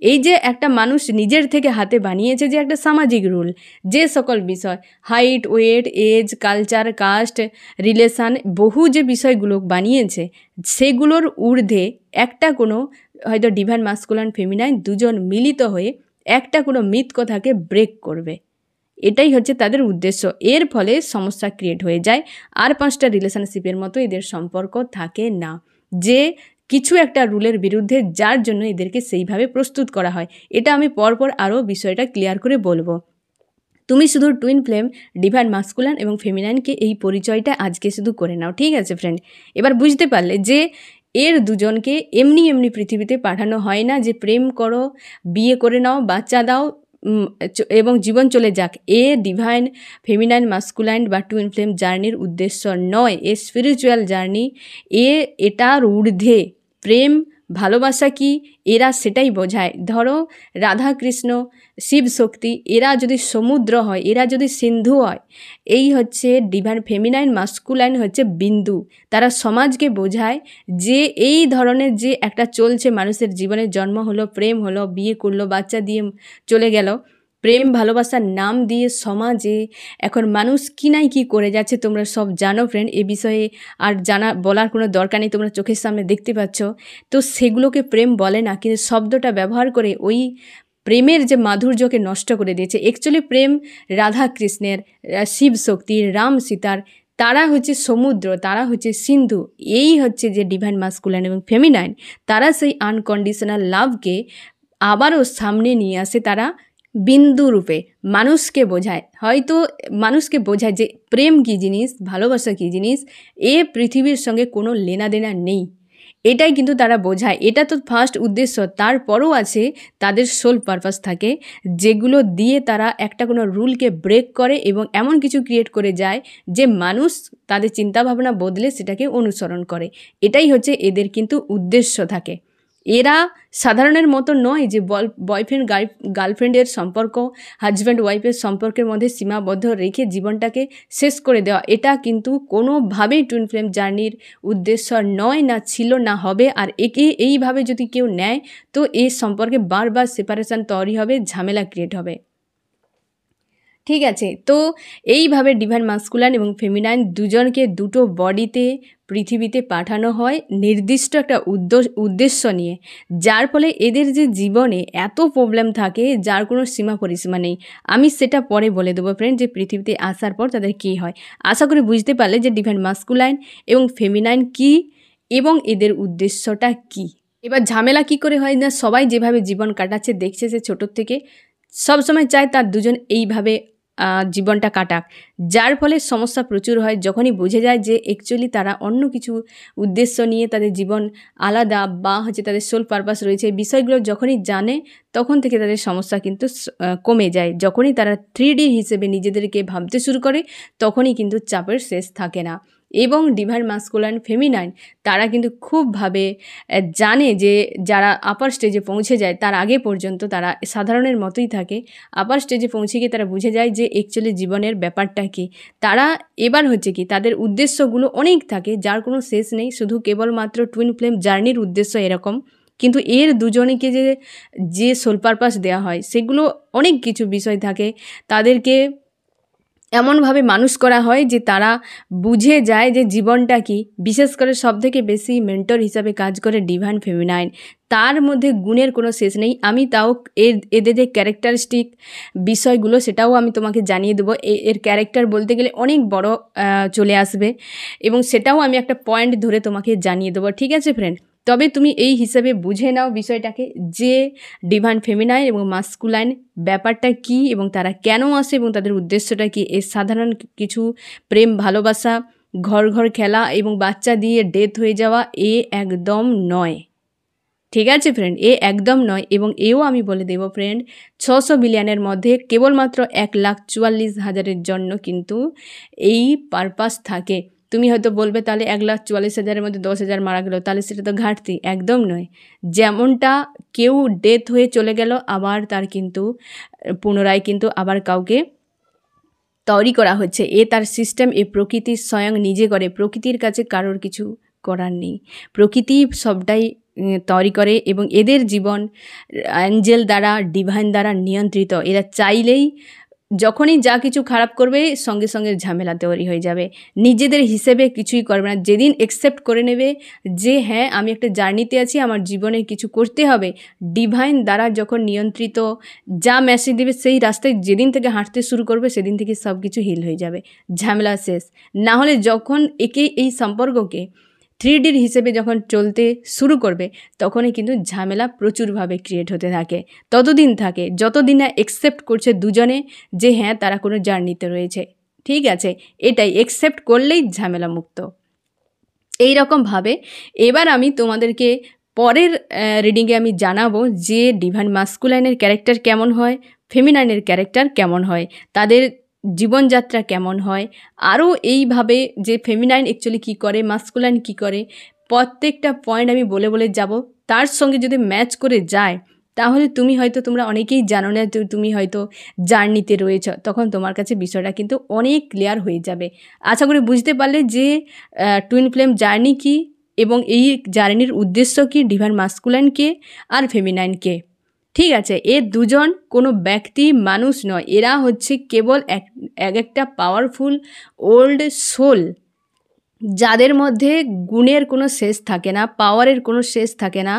এই যে একটা মানুষ নিজের থেকে হাতে বানিয়েছে যে একটা সামাজিক রুল, যে সকল বিষয় height, weight, age, culture, caste, relation, বহু যে বিষয়গুলো বানিয়েছে সেগুলোর ঊর্ধ্বে একটা কোনো হয়তো ডিভাইন মাস্কুলাইন ফেমিনাইন দুজন মিলিত হয়ে একটা কোনো মিথ কথাকে ব্রেক করবে। এটাই হচ্ছে তাদের উদ্দেশ্য। এর ফলে সমস্যা ক্রিয়েট হয়ে যায়। আর 5টা রিলেশনশিপের মতো এদের সম্পর্ক থাকে না, যে কিছু একটা রুলের বিরুদ্ধে, যার জন্য এদেরকে সেইভাবে প্রস্তুত করা হয়। এটা আমি পরপর আরও বিষয়টা ক্লিয়ার করে বলবো। তুমি শুধু টুইন ফ্লেম ডিভাইন মাস্কুলাইন এবং ফেমিনাইনকে এই পরিচয়টা আজকে শুধু করে নাও। ঠিক আছে ফ্রেন্ড, এবার বুঝতে পারলে যে এর দুজনকে এমনি এমনি পৃথিবীতে পাঠানো হয় না যে প্রেম করো, বিয়ে করে নাও, বাচ্চা দাও এবং জীবন চলে যাক। এ ডিভাইন ফেমিনাইন মাস্কুলাইন বা টুইন ফ্লেম জার্নির উদ্দেশ্য নয়। এ স্পিরিচুয়াল জার্নি, এটার ঊর্ধ্বে প্রেম, ভালোবাসা কি এরা সেটাই বোঝায়। ধরো রাধা কৃষ্ণ, শিব শক্তি, এরা যদি সমুদ্র হয়, এরা যদি সিন্ধু হয়, এই হচ্ছে ডিভাইন ফেমিনাইন মাস্কুলাইন হচ্ছে বিন্দু। তারা সমাজকে বোঝায় যে এই ধরনের যে একটা চলছে মানুষের জীবনে, জন্ম হলো, প্রেম হলো, বিয়ে করলো, বাচ্চা দিয়ে চলে গেল, প্রেম ভালোবাসার নাম দিয়ে সমাজে এখন মানুষ কি নাই কি করে যাচ্ছে তোমরা সব জানো ফ্রেন্ড। এ বিষয়ে আর বলার কোনো দরকার নেই, তোমরা চোখের সামনে দেখতে পাচ্ছ। তো সেগুলোকে প্রেম বলে না, কিন্তু শব্দটা ব্যবহার করে ওই প্রেমের যে মাধুর্যকে নষ্ট করে দিয়েছে। অ্যাকচুয়ালি প্রেম রাধা কৃষ্ণের, শিব শক্তির, রাম সীতার, তারা হচ্ছে সমুদ্র, তারা হচ্ছে সিন্ধু। এই হচ্ছে যে ডিভাইন মাস্কুলাইন এবং ফেমিনাইন, তারা সেই আনকন্ডিশনাল লাভকে আবারও সামনে নিয়ে আসে। তারা বিন্দু রূপে মানুষকে বোঝায়, হয়তো মানুষকে বোঝায় যে প্রেম কী জিনিস, ভালোবাসা কী জিনিস, এ পৃথিবীর সঙ্গে কোনো লেনাদেনা নেই, এটাই কিন্তু তারা বোঝায়। এটা তো ফার্স্ট উদ্দেশ্য, তারপরও আছে তাদের সোল পারপাস থাকে, যেগুলো দিয়ে তারা একটা কোনো রুলকে ব্রেক করে এবং এমন কিছু ক্রিয়েট করে যায় যে মানুষ তাদের চিন্তাভাবনা বদলে সেটাকে অনুসরণ করে। এটাই হচ্ছে এদের কিন্তু উদ্দেশ্য থাকে। এরা সাধারণের মতো নয় যে বয়ফ্রেন্ড গার্লফ্রেন্ডের সম্পর্ক, হাজব্যান্ড ওয়াইফের সম্পর্কের মধ্যে সীমাবদ্ধ রেখে জীবনটাকে শেষ করে দেওয়া। এটা কিন্তু কোনোভাবেই টুইন ফ্লেম জার্নির উদ্দেশ্য নয়, না ছিল, না হবে। আর একে এইভাবে যদি কেউ নেয় তো এই সম্পর্কে বারবার সেপারেশন তৈরি হবে, ঝামেলা ক্রিয়েট হবে। ঠিক আছে, তো এইভাবে ডিভাইন মাস্কুলাইন এবং ফেমিনাইন দুজনকে দুটো বডিতে পৃথিবীতে পাঠানো হয় নির্দিষ্ট একটা উদ্দেশ্য নিয়ে, যার ফলে এদের যে জীবনে এত প্রবলেম থাকে যার কোনো সীমা পরিসীমা নেই। আমি সেটা পরে বলে দেবো ফ্রেন্ড, যে পৃথিবীতে আসার পর তাদের কী হয়। আশা করি বুঝতে পারলে যে ডিভাইন মাস্কুলাইন এবং ফেমিনাইন কী এবং এদের উদ্দেশ্যটা কী। এবার ঝামেলা কি করে হয় না, সবাই যেভাবে জীবন কাটাচ্ছে দেখছে, সে ছোটোর থেকে সবসময় চায় তার দুজন এইভাবে জীবনটা কাটাক, যার ফলে সমস্যা প্রচুর হয়। যখনই বুঝে যায় যে অ্যাকচুয়ালি তারা অন্য কিছু উদ্দেশ্য নিয়ে তাদের জীবন আলাদা, বা হচ্ছে তাদের সোল পারপাস রয়েছে, এই বিষয়গুলো যখনই জানে তখন থেকে তাদের সমস্যা কিন্তু কমে যায়। যখনই তারা 3D হিসেবে নিজেদেরকে ভাবতে শুরু করে তখনই কিন্তু চাপের শেষ থাকে না। এবং ডিভাইন মাস্কুলাইন ফেমিনাইন তারা কিন্তু খুবভাবে জানে যে যারা আপার স্টেজে পৌঁছে যায় তার আগে পর্যন্ত তারা সাধারণের মতোই থাকে। আপার স্টেজে পৌঁছে গিয়ে তারা বুঝে যায় যে অ্যাকচুয়ালি জীবনের ব্যাপারটা কী। তারা এবার হচ্ছে কি তাদের উদ্দেশ্যগুলো অনেক থাকে, যার কোনো শেষ নেই। শুধু কেবলমাত্র টুইন ফ্লেম জার্নির উদ্দেশ্য এরকম, কিন্তু এর দুজনকে যে সোল পারপাস দেওয়া হয় সেগুলো অনেক কিছু বিষয় থাকে। তাদেরকে এমনভাবে মানুষ করা হয় যে তারা বুঝে যায় যে জীবনটা কি। বিশেষ করে সবথেকে বেশি মেন্টর হিসাবে কাজ করে ডিভাইন ফেমিনাইন, তার মধ্যে গুণের কোনো শেষ নেই। আমি তাও এদের যে ক্যারেক্টারিস্টিক বিষয়গুলো সেটাও আমি তোমাকে জানিয়ে দেবো। এর ক্যারেক্টার বলতে গেলে অনেক বড় চলে আসবে, এবং সেটাও আমি একটা পয়েন্ট ধরে তোমাকে জানিয়ে দেবো। ঠিক আছে ফ্রেন্ড, তবে তুমি এই হিসাবে বুঝে নাও বিষয়টাকে যে ডিভাইন ফেমিনাইন এবং মাস্কুলাইন ব্যাপারটা কি এবং তারা কেন আসে এবং তাদের উদ্দেশ্যটা কি। এর সাধারণ কিছু প্রেম, ভালোবাসা, ঘর ঘর খেলা এবং বাচ্চা দিয়ে ডেথ হয়ে যাওয়া এ একদম নয়। ঠিক আছে ফ্রেন্ড, এ একদম নয়। এবং এও আমি বলে দেব ফ্রেন্ড, 600 বিলিয়নের মধ্যে কেবলমাত্র 1,44,000-এর জন্য কিন্তু এই পারপাস থাকে। তুমি হয়তো বলবে তাহলে 1,44,000-এর মধ্যে 10,000 মারা গেল, তাহলে সেটা তো ঘাটতি। একদম নয়। যেমনটা কেউ ডেথ হয়ে চলে গেল আবার তার কিন্তু পুনরায় কিন্তু আবার কাউকে তৈরি করা হচ্ছে। তার সিস্টেম প্রকৃতি স্বয়ং নিজে করে। প্রকৃতির কাছে কারোর কিছু করার নেই, প্রকৃতি সবটাই তৈরি করে। এবং এদের জীবন অ্যাঞ্জেল দ্বারা, ডিভাইন দ্বারা নিয়ন্ত্রিত। এরা চাইলেই যখনই যা কিছু খারাপ করবে সঙ্গে সঙ্গে ঝামেলা তৈরি হয়ে যাবে। নিজেদের হিসেবে কিছুই করবে না। যেদিন অ্যাকসেপ্ট করে নেবে যে হ্যাঁ আমি একটা জার্নিতে আছি, আমার জীবনে কিছু করতে হবে, ডিভাইন দ্বারা যখন নিয়ন্ত্রিত যা মেসেজ দেবে সেই রাস্তায় যেদিন থেকে হাঁটতে শুরু করবে সেদিন থেকে সব কিছু হিল হয়ে যাবে, ঝামেলা শেষ। না হলে যখন এই সম্পর্ককে 3D হিসেবে যখন চলতে শুরু করবে তখনই কিন্তু ঝামেলা প্রচুরভাবে ক্রিয়েট হতে থাকে। ততদিন থাকে যতদিন না অ্যাকসেপ্ট করছে দুজনে যে হ্যাঁ তারা কোনো জার্নিতে রয়েছে। ঠিক আছে, এটাই অ্যাকসেপ্ট করলেই ঝামেলা মুক্ত। এই রকমভাবে এবার আমি তোমাদেরকে পরের রিডিংয়ে আমি জানাবো যে ডিভাইন মাস্কুলাইনের ক্যারেক্টার কেমন হয়, ফেমিনাইনের ক্যারেক্টার কেমন হয়, তাদের জীবনযাত্রা কেমন হয়। আরও এইভাবে যে ফেমিনাইন অ্যাকচুয়ালি কী করে, মাস্কুলাইন কী করে, প্রত্যেকটা পয়েন্ট আমি বলে বলে যাব। তার সঙ্গে যদি ম্যাচ করে যায়, তাহলে তোমরা অনেকেই জানো না যে তুমি হয়তো জার্নিতে রয়েছ, তখন তোমার কাছে বিষয়টা কিন্তু অনেক ক্লিয়ার হয়ে যাবে। আশা করি বুঝতে পারলে যে টুইন ফ্লেম জার্নি কী এবং এই জার্নির উদ্দেশ্য কী, ডিভাইন মাস্কুলাইন কে আর ফেমিনাইন কে। ঠিক আছে, এ দুজন কোনো ব্যক্তি মানুষ নয়, এরা হচ্ছে কেবল একটা পাওয়ারফুল ওল্ড সোল, যাদের মধ্যে গুণের কোনো শেষ থাকে না, পাওয়ারের কোনো শেষ থাকে না,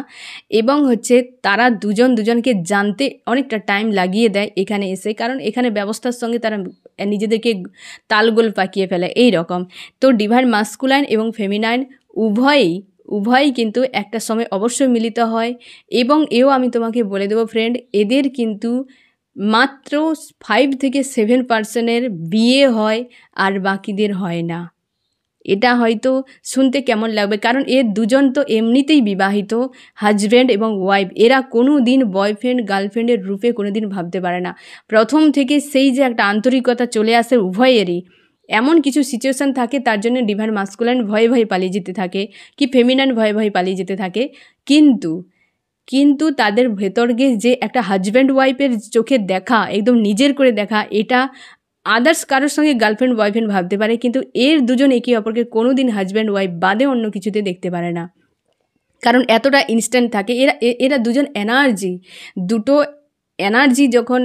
এবং হচ্ছে তারা দুজনকে জানতে অনেকটা টাইম লাগিয়ে দেয় এখানে এসে, কারণ এখানে ব্যবস্থার সঙ্গে তারা নিজেদেরকে তালগোল পাকিয়ে ফেলে এই রকম। তো ডিভাইন মাস্কুলাইন এবং ফেমিনাইন উভয়ই কিন্তু একটা সময় অবশ্যই মিলিত হয়, এবং এও আমি তোমাকে বলে দেবো ফ্রেন্ড, এদের কিন্তু মাত্র 5 থেকে 7% বিয়ে হয়, আর বাকিদের হয় না। এটা হয়তো শুনতে কেমন লাগবে, কারণ এর দুজন তো এমনিতেই বিবাহিত, হাজব্যান্ড এবং ওয়াইফ, এরা কোনো দিন বয়ফ্রেন্ড গার্লফ্রেন্ডের রূপে কোনো দিন ভাবতে পারে না। প্রথম থেকে সেই যে একটা আন্তরিকতা চলে আসে উভয়েরই, এমন কিছু সিচুয়েশান থাকে তার জন্য ডিভাইন মাস্কুলাইন ভয়ে পালিয়ে যেতে থাকে, কি ফেমিনাইন ভয়ে পালিয়ে যেতে থাকে, কিন্তু তাদের ভেতর গিয়ে যে একটা হাজব্যান্ড ওয়াইফের চোখে দেখা, একদম নিজের করে দেখা, এটা আদার্স কারোর সঙ্গে গার্লফ্রেন্ড বয়ফ্রেন্ড ভাবতে পারে, কিন্তু এর দুজন একে অপরকে কোনো দিন হাজব্যান্ড ওয়াইফ বাদে অন্য কিছুতে দেখতে পারে না, কারণ এতটা ইনস্ট্যান্ট থাকে এরা দুজন দুটো এনার্জি যখন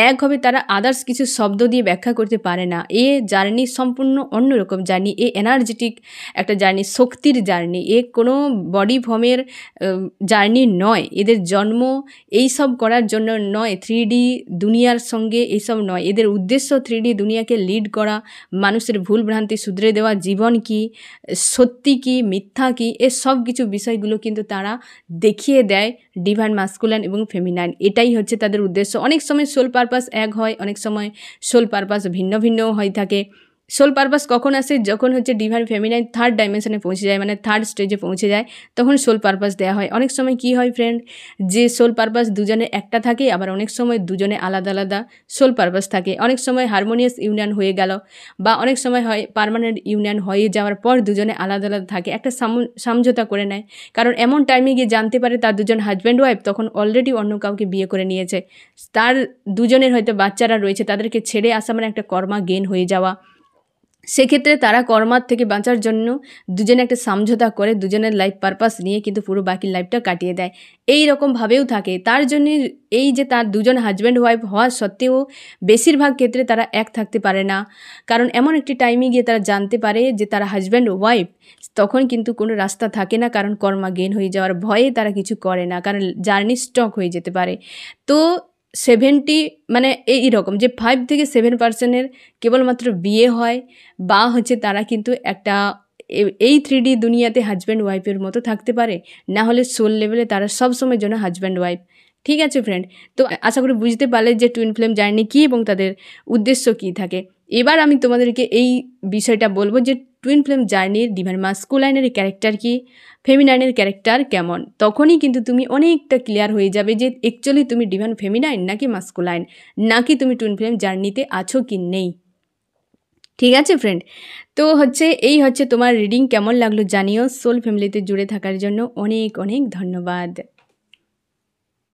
এক হবে, তারা আদার্স কিছু শব্দ দিয়ে ব্যাখ্যা করতে পারে না। এ জার্নি সম্পূর্ণ অন্যরকম জার্নি, এ এনার্জেটিক একটা জার্নি, শক্তির জার্নি, এ কোনো বডি ফর্মের জার্নি নয়। এদের জন্ম এইসব করার জন্য নয়, 3D দুনিয়ার সঙ্গে এইসব নয়, এদের উদ্দেশ্য 3D দুনিয়াকে লিড করা, মানুষের ভুল ভ্রান্তি শুধরে দেওয়া, জীবন কি, সত্যি কি, মিথ্যা কি, এ সব কিছু বিষয়গুলো কিন্তু তারা দেখিয়ে দেয় ডিভাইন মাস্কুলাইন এবং ফেমিনাইন। এটাই হচ্ছে তাদের উদ্দেশ্য। অনেক সময় সোল পারপাস এক হয়, অনেক সময় সোল পারপাস ভিন্ন ভিন্নও হয়ে থাকে। সোল পারপাস কখন আসে, যখন হচ্ছে ডিভাইন ফেমিনাইন 3rd ডাইমেনশনে পৌঁছে যায়, মানে 3rd স্টেজে পৌঁছে যায়, তখন সোল পারপাস দেওয়া হয়। অনেক সময় কি হয় ফ্রেন্ড, যে সোল পারপাস দুজনে একটা থাকে, আবার অনেক সময় দুজনে আলাদা আলাদা সোল পারপাস থাকে। অনেক সময় হারমোনিয়াস ইউনিয়ন হয়ে গেল, বা অনেক সময় হয় পার্মানেন্ট ইউনিয়ন হয়ে যাওয়ার পর দুজনে আলাদা আলাদা থাকে, একটা সমঝোতা করে নেয়, কারণ এমন টাইমে গিয়ে জানতে পারে তার দুজন হাজব্যান্ড ওয়াইফ তখন অলরেডি অন্য কাউকে বিয়ে করে নিয়েছে, তার দুজনের হয়তো বাচ্চারা রয়েছে, তাদেরকে ছেড়ে আসা মানে একটা কর্মা গেন হয়ে যাওয়া। সেক্ষেত্রে তারা কর্মার থেকে বাঁচার জন্য দুজনে একটা সমঝোতা করে দুজনের লাইফ পারপাস নিয়ে কিন্তু পুরো বাকি লাইফটা কাটিয়ে দেয়। এই রকমভাবেও থাকে। তার জন্যে এই যে তার দুজন হাজব্যান্ড ওয়াইফ হওয়া সত্ত্বেও বেশিরভাগ ক্ষেত্রে তারা এক থাকতে পারে না, কারণ এমন একটি টাইমে গিয়ে তারা জানতে পারে যে তারা হাজব্যান্ড ওয়াইফ, তখন কিন্তু কোনো রাস্তা থাকে না, কারণ কর্মা গেন হয়ে যাওয়ার ভয়ে তারা কিছু করে না, কারণ জার্নি স্টক হয়ে যেতে পারে। তো 70 মানে এইরকম যে 5 থেকে 7% কেবলমাত্র বিয়ে হয়, বা হচ্ছে তারা কিন্তু একটা এই 3D দুনিয়াতে হাজব্যান্ড ওয়াইফের মতো থাকতে পারে, না হলে সোল লেভেলে তারা সবসময়ের জন্য হাজব্যান্ড ওয়াইফ। ঠিক আছে ফ্রেন্ড, তো আশা করি বুঝতে পারলে যে টুইন ফ্লেম জার্নি কী এবং তাদের উদ্দেশ্য কী থাকে। এবার আমি তোমাদেরকে এই বিষয়টা বলবো যে টুইন ফ্লেম জার্নির ডিভাইন মাস্কুলাইনের ক্যারেক্টার কী, ফেমিনাইনের ক্যারেক্টার কেমন, তখনই কিন্তু তুমি অনেকটা ক্লিয়ার হয়ে যাবে যে অ্যাকচুয়ালি তুমি ডিভাইন ফেমিনাইন নাকি মাস্কুলাইন, নাকি তুমি টুইন ফ্লেম জার্নিতে আছো কি নেই। ঠিক আছে ফ্রেন্ড, তো এই হচ্ছে তোমার রিডিং। কেমন লাগলো জানিও। সোল ফ্যামিলিতে জুড়ে থাকার জন্য অনেক অনেক ধন্যবাদ।